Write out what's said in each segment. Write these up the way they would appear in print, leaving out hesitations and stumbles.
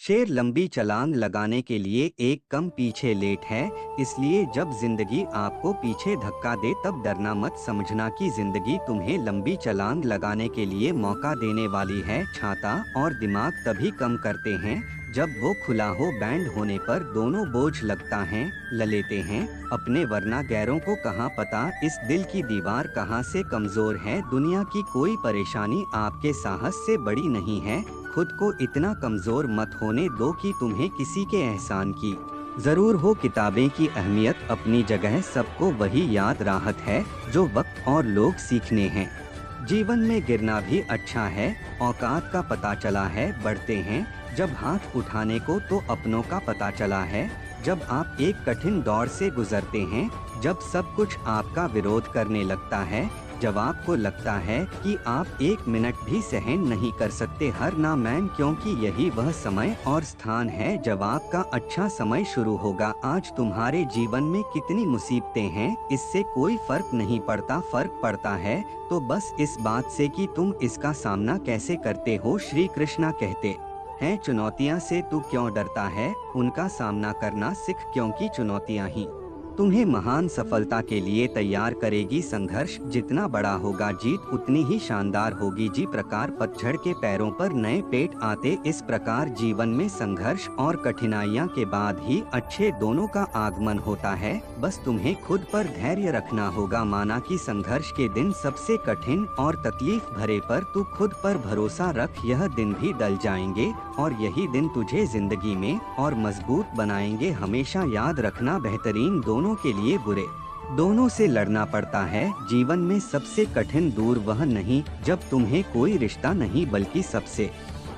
शेर लंबी छलांग लगाने के लिए एक कम पीछे लेट है। इसलिए जब जिंदगी आपको पीछे धक्का दे तब डरना मत, समझना कि जिंदगी तुम्हें लंबी छलांग लगाने के लिए मौका देने वाली है। छाता और दिमाग तभी कम करते हैं जब वो खुला हो। बैंड होने पर दोनों बोझ लगता है ल लेते हैं अपने, वरना गैरों को कहाँ पता इस दिल की दीवार कहाँ से कमजोर है। दुनिया की कोई परेशानी आपके साहस से बड़ी नहीं है। खुद को इतना कमजोर मत होने दो कि तुम्हें किसी के एहसान की जरूर हो। किताबें की अहमियत अपनी जगह, सबको वही याद राहत है जो वक्त और लोग सीखने हैं। जीवन में गिरना भी अच्छा है, औकात का पता चला है। बढ़ते हैं जब हाथ उठाने को तो अपनों का पता चला है। जब आप एक कठिन दौर से गुजरते हैं, जब सब कुछ आपका विरोध करने लगता है, जब आपको लगता है कि आप एक मिनट भी सहन नहीं कर सकते, हर ना मैन, क्योंकि यही वह समय और स्थान है जब आपका अच्छा समय शुरू होगा। आज तुम्हारे जीवन में कितनी मुसीबतें हैं इससे कोई फर्क नहीं पड़ता, फर्क पड़ता है तो बस इस बात से कि तुम इसका सामना कैसे करते हो। श्री कृष्णा कहते हैं, चुनौतियां से तू क्यों डरता है, उनका सामना करना सीख, क्योंकि चुनौतियां ही तुम्हें महान सफलता के लिए तैयार करेगी। संघर्ष जितना बड़ा होगा, जीत उतनी ही शानदार होगी। जी प्रकार पतझड़ के पैरों पर नए पेट आते, इस प्रकार जीवन में संघर्ष और कठिनाइयां के बाद ही अच्छे दोनों का आगमन होता है। बस तुम्हें खुद पर धैर्य रखना होगा। माना कि संघर्ष के दिन सबसे कठिन और तकलीफ भरे, पर तू खुद पर भरोसा रख, यह दिन भी टल जाएंगे और यही दिन तुझे जिंदगी में और मजबूत बनाएंगे। हमेशा याद रखना, बेहतरीन दोनों के लिए बुरे दोनों से लड़ना पड़ता है। जीवन में सबसे कठिन दूर वह नहीं जब तुम्हें कोई रिश्ता नहीं, बल्कि सबसे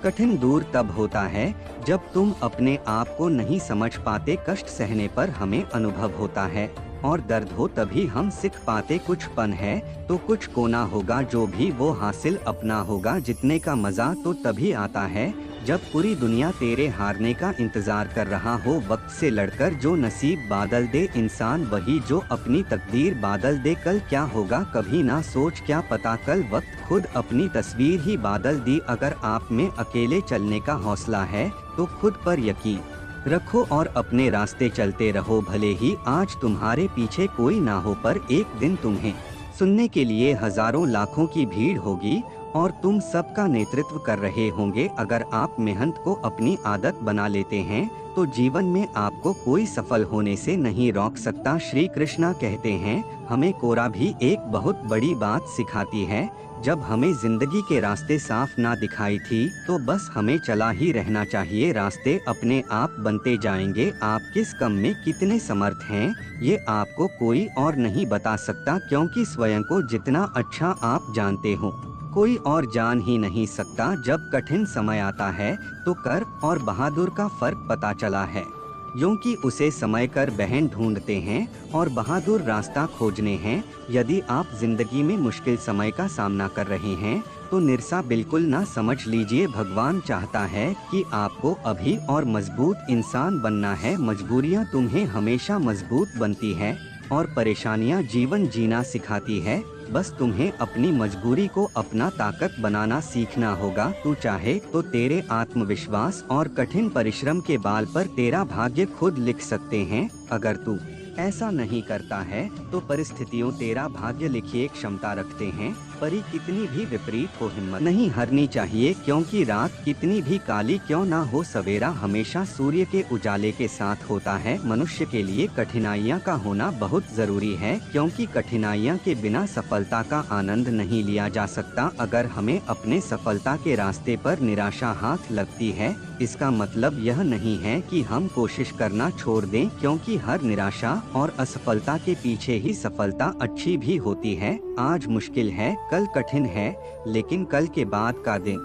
कठिन दूर तब होता है जब तुम अपने आप को नहीं समझ पाते। कष्ट सहने पर हमें अनुभव होता है और दर्द हो तभी हम सीख पाते। कुछ पन है तो कुछ कोना होगा, जो भी वो हासिल अपना होगा। जितने का मजा तो तभी आता है जब पूरी दुनिया तेरे हारने का इंतजार कर रहा हो। वक्त से लड़कर जो नसीब बादल दे इंसान, वही जो अपनी तकदीर बादल दे। कल क्या होगा कभी ना सोच, क्या पता कल वक्त खुद अपनी तस्वीर ही बादल दी। अगर आप में अकेले चलने का हौसला है तो खुद पर यकीन रखो और अपने रास्ते चलते रहो। भले ही आज तुम्हारे पीछे कोई ना हो, पर एक दिन तुम्हें सुनने के लिए हजारों लाखों की भीड़ होगी और तुम सबका नेतृत्व कर रहे होंगे। अगर आप मेहनत को अपनी आदत बना लेते हैं तो जीवन में आपको कोई सफल होने से नहीं रोक सकता। श्री कृष्णा कहते हैं, हमें कोरा भी एक बहुत बड़ी बात सिखाती है। जब हमें जिंदगी के रास्ते साफ ना दिखाई थी तो बस हमें चला ही रहना चाहिए। रास्ते अपने आप बनते जाएंगे। आप किस कम में कितने समर्थ हैं ये आपको कोई और नहीं बता सकता, क्योंकि स्वयं को जितना अच्छा आप जानते हो कोई और जान ही नहीं सकता। जब कठिन समय आता है तो कर और बहादुर का फर्क पता चला है, क्योंकि उसे समय कर बहन ढूंढते हैं और बहादुर रास्ता खोजने हैं। यदि आप जिंदगी में मुश्किल समय का सामना कर रहे हैं तो निराशा बिल्कुल ना समझ लीजिए। भगवान चाहता है कि आपको अभी और मजबूत इंसान बनना है। मजबूरियां तुम्हें हमेशा मजबूत बनती है और परेशानियां जीवन जीना सिखाती है। बस तुम्हें अपनी मजबूरी को अपना ताकत बनाना सीखना होगा। तू चाहे तो तेरे आत्मविश्वास और कठिन परिश्रम के बल पर तेरा भाग्य खुद लिख सकते हैं। अगर तू ऐसा नहीं करता है तो परिस्थितियों तेरा भाग्य लिखिए क्षमता रखते हैं। परी कितनी भी विपरीत हो हिम्मत नहीं हारनी चाहिए, क्योंकि रात कितनी भी काली क्यों ना हो सवेरा हमेशा सूर्य के उजाले के साथ होता है। मनुष्य के लिए कठिनाइयां का होना बहुत जरूरी है, क्योंकि कठिनाइयां के बिना सफलता का आनंद नहीं लिया जा सकता। अगर हमें अपने सफलता के रास्ते पर निराशा हाथ लगती है, इसका मतलब यह नहीं है कि हम कोशिश करना छोड़ दें, क्योंकि हर निराशा और असफलता के पीछे ही सफलता अच्छी भी होती है। आज मुश्किल है, कल कठिन है, लेकिन कल के बाद का दिन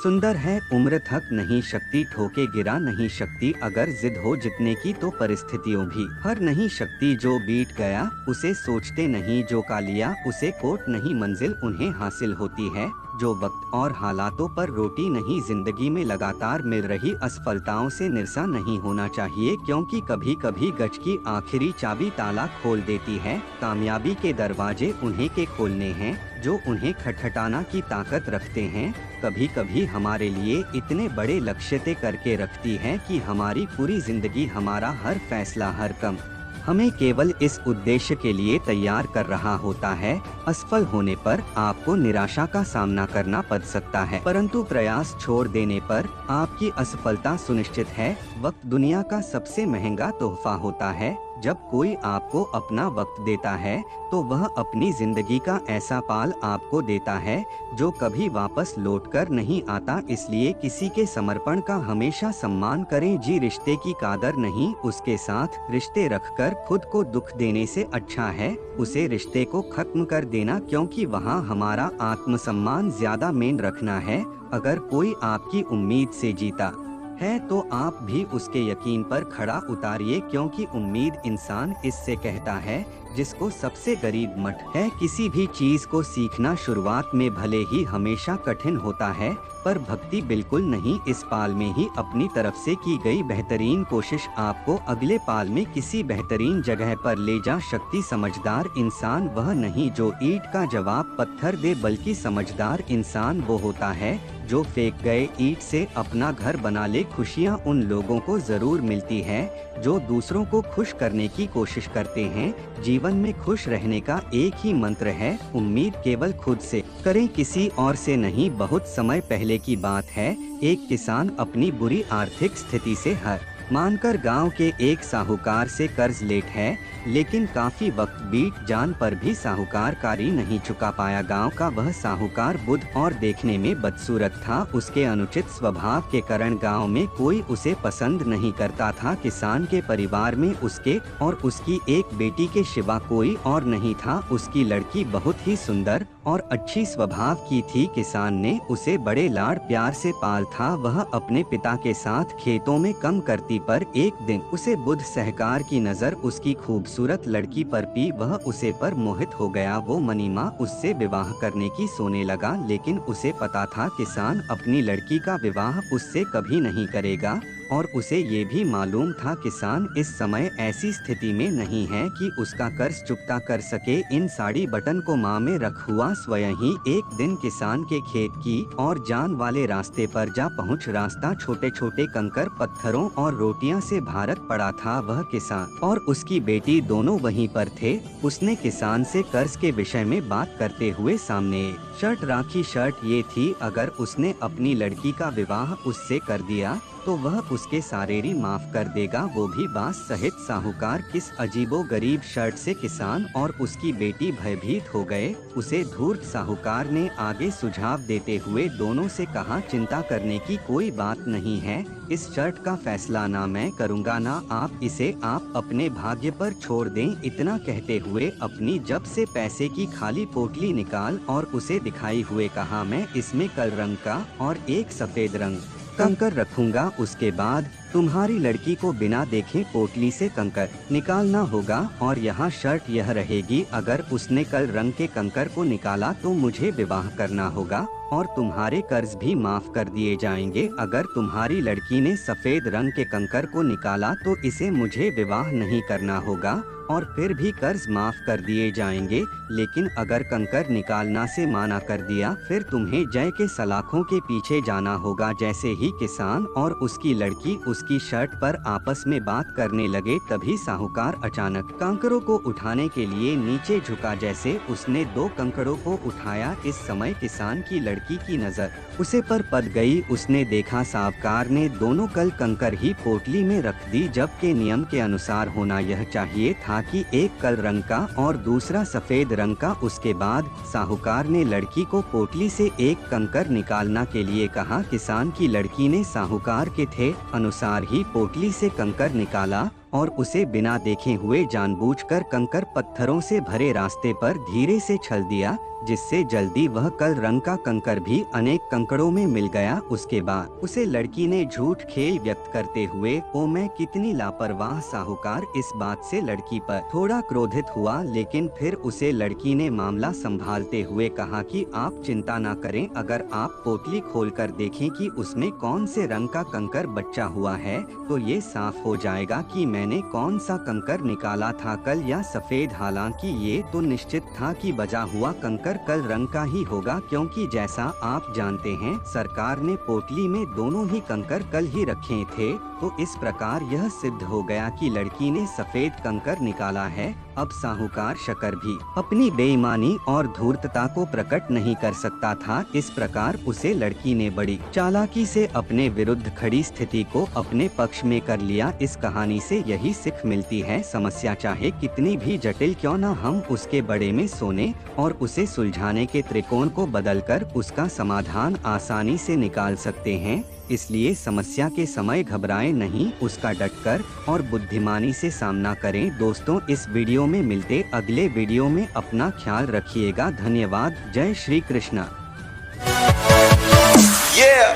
सुंदर है। उम्र थक नहीं शक्ति, ठोके गिरा नहीं शक्ति। अगर जिद हो जितने की तो परिस्थितियों भी हर नहीं शक्ति। जो बीत गया उसे सोचते नहीं, जो का लिया उसे कोट नहीं। मंजिल उन्हें हासिल होती है जो वक्त और हालातों पर रोटी नहीं, जिंदगी में लगातार मिल रही असफलताओं से निराशा नहीं होना चाहिए, क्योंकि कभी कभी गज की आखिरी चाबी ताला खोल देती है। कामयाबी के दरवाजे उन्हीं के खोलने हैं जो उन्हें खटखटाना की ताकत रखते हैं। कभी कभी हमारे लिए इतने बड़े लक्ष्य तय करके रखती है कि हमारी पूरी जिंदगी, हमारा हर फैसला, हर कम हमें केवल इस उद्देश्य के लिए तैयार कर रहा होता है। असफल होने पर आपको निराशा का सामना करना पड़ सकता है, परंतु प्रयास छोड़ देने पर आपकी असफलता सुनिश्चित है। वक्त दुनिया का सबसे महंगा तोहफा होता है। जब कोई आपको अपना वक्त देता है तो वह अपनी जिंदगी का ऐसा पाल आपको देता है जो कभी वापस लौटकर नहीं आता। इसलिए किसी के समर्पण का हमेशा सम्मान करें। जी रिश्ते की कादर नहीं, उसके साथ रिश्ते रखकर खुद को दुख देने से अच्छा है उसे रिश्ते को खत्म कर देना, क्योंकि वहाँ हमारा आत्मसम्मान ज्यादा मेन रखना है। अगर कोई आपकी उम्मीद से जीता है तो आप भी उसके यकीन पर खड़ा उतारिए, क्योंकि उम्मीद इंसान इससे कहता है जिसको सबसे करीब मत है। किसी भी चीज को सीखना शुरुआत में भले ही हमेशा कठिन होता है, पर भक्ति बिल्कुल नहीं। इस पाल में ही अपनी तरफ से की गई बेहतरीन कोशिश आपको अगले पाल में किसी बेहतरीन जगह पर ले जा सकती। समझदार इंसान वह नहीं जो ईंट का जवाब पत्थर दे, बल्कि समझदार इंसान वो होता है जो फेंक गए ईंट से अपना घर बना ले। खुशियाँ उन लोगों को जरूर मिलती है जो दूसरों को खुश करने की कोशिश करते हैं। जीवन में खुश रहने का एक ही मंत्र है, उम्मीद केवल खुद से करें, किसी और से नहीं। बहुत समय पहले की बात है, एक किसान अपनी बुरी आर्थिक स्थिति से हार मानकर गांव के एक साहूकार से कर्ज लेट है, लेकिन काफी वक्त बीत जान पर भी साहूकार कारी नहीं चुका पाया। गांव का वह साहूकार बुद्ध और देखने में बदसूरत था। उसके अनुचित स्वभाव के कारण गांव में कोई उसे पसंद नहीं करता था। किसान के परिवार में उसके और उसकी एक बेटी के सिवा कोई और नहीं था। उसकी लड़की बहुत ही सुंदर और अच्छी स्वभाव की थी। किसान ने उसे बड़े लाड़ प्यार से पाल था। वह अपने पिता के साथ खेतों में काम करती, पर एक दिन उसे बुद्ध सहकार की नजर उसकी खूबसूरत लड़की पर पी। वह उसे पर मोहित हो गया। वो मनीमा उससे विवाह करने की सोने लगा, लेकिन उसे पता था किसान अपनी लड़की का विवाह उससे कभी नहीं करेगा, और उसे ये भी मालूम था किसान इस समय ऐसी स्थिति में नहीं है कि उसका कर्ज चुकता कर सके। इन साड़ी बटन को माँ में रख हुआ स्वयं ही एक दिन किसान के खेत की और जान वाले रास्ते पर जा पहुँच। रास्ता छोटे छोटे कंकर, पत्थरों और रोटियां से भारत पड़ा था। वह किसान और उसकी बेटी दोनों वहीं पर थे। उसने किसान से कर्ज के विषय में बात करते हुए सामने शर्त राखी। शर्त ये थी, अगर उसने अपनी लड़की का विवाह उससे कर दिया तो वह उसके सारेरी माफ कर देगा, वो भी बात सहित। साहूकार किस अजीबो गरीब शर्त से किसान और उसकी बेटी भयभीत हो गए। उसे धूर्त साहूकार ने आगे सुझाव देते हुए दोनों से कहा, चिंता करने की कोई बात नहीं है। इस शर्त का फैसला ना मैं करूँगा ना आप, इसे आप अपने भाग्य पर छोड़ दें। इतना कहते हुए अपनी जब से पैसे की खाली पोटली निकाल और उसे दिखाई हुए कहा, मैं इसमें कल रंग का और एक सफेद रंग कंकर रखूंगा। उसके बाद तुम्हारी लड़की को बिना देखे पोटली से कंकर निकालना होगा, और यहाँ शर्त यह रहेगी, अगर उसने कल रंग के कंकर को निकाला तो मुझे विवाह करना होगा और तुम्हारे कर्ज भी माफ कर दिए जाएंगे। अगर तुम्हारी लड़की ने सफेद रंग के कंकर को निकाला तो इसे मुझे विवाह नहीं करना होगा और फिर भी कर्ज माफ कर दिए जाएंगे। लेकिन अगर कंकर निकालना से माना कर दिया फिर तुम्हें जय के सलाखों के पीछे जाना होगा। जैसे ही किसान और उसकी लड़की उसकी शर्त पर आपस में बात करने लगे, तभी साहूकार अचानक कंकरों को उठाने के लिए नीचे झुका। जैसे उसने 2 कंकरों को उठाया, इस समय किसान की लड़की की नजर उसे पर पड़ गई। उसने देखा साहूकार ने दोनों कल कंकर ही पोटली में रख दी, जबकि नियम के अनुसार होना यह चाहिए था कि एक कल रंग का और दूसरा सफेद रंग का। उसके बाद साहूकार ने लड़की को पोटली से एक कंकर निकालना के लिए कहा। किसान की लड़की ने साहूकार के थे अनुसार ही पोटली से कंकर निकाला और उसे बिना देखे हुए जानबूझकर कंकर पत्थरों से भरे रास्ते पर धीरे से छल दिया। जिससे जल्दी वह कल रंग का कंकर भी अनेक कंकड़ों में मिल गया। उसके बाद उसे लड़की ने झूठ खेल व्यक्त करते हुए, ओ मैं कितनी लापरवाह। साहूकार इस बात से लड़की पर थोड़ा क्रोधित हुआ, लेकिन फिर उसे लड़की ने मामला संभालते हुए कहा कि आप चिंता न करें, अगर आप पोटली खोलकर देखें कि उसमें कौन से रंग का कंकर बचा हुआ है तो ये साफ हो जाएगा कि मैंने कौन सा कंकर निकाला था कल या सफेद। हालांकि ये तो निश्चित था कि बचा हुआ कंकर कल रंग का ही होगा, क्योंकि जैसा आप जानते हैं सरकार ने पोटली में दोनों ही कंकर कल ही रखे थे। तो इस प्रकार यह सिद्ध हो गया कि लड़की ने सफेद कंकर निकाला है। अब साहूकार शकर भी अपनी बेईमानी और धूर्तता को प्रकट नहीं कर सकता था। इस प्रकार उसे लड़की ने बड़ी चालाकी से अपने विरुद्ध खड़ी स्थिति को अपने पक्ष में कर लिया। इस कहानी से यही सीख मिलती है, समस्या चाहे कितनी भी जटिल क्यों न, हम उसके बड़े में सोने और उसे सुलझाने के त्रिकोण को बदलकर उसका समाधान आसानी से निकाल सकते हैं। इसलिए समस्या के समय घबराएं नहीं, उसका डटकर और बुद्धिमानी से सामना करें। दोस्तों, इस वीडियो में मिलते अगले वीडियो में, अपना ख्याल रखिएगा। धन्यवाद। जय श्री कृष्णा। Yeah.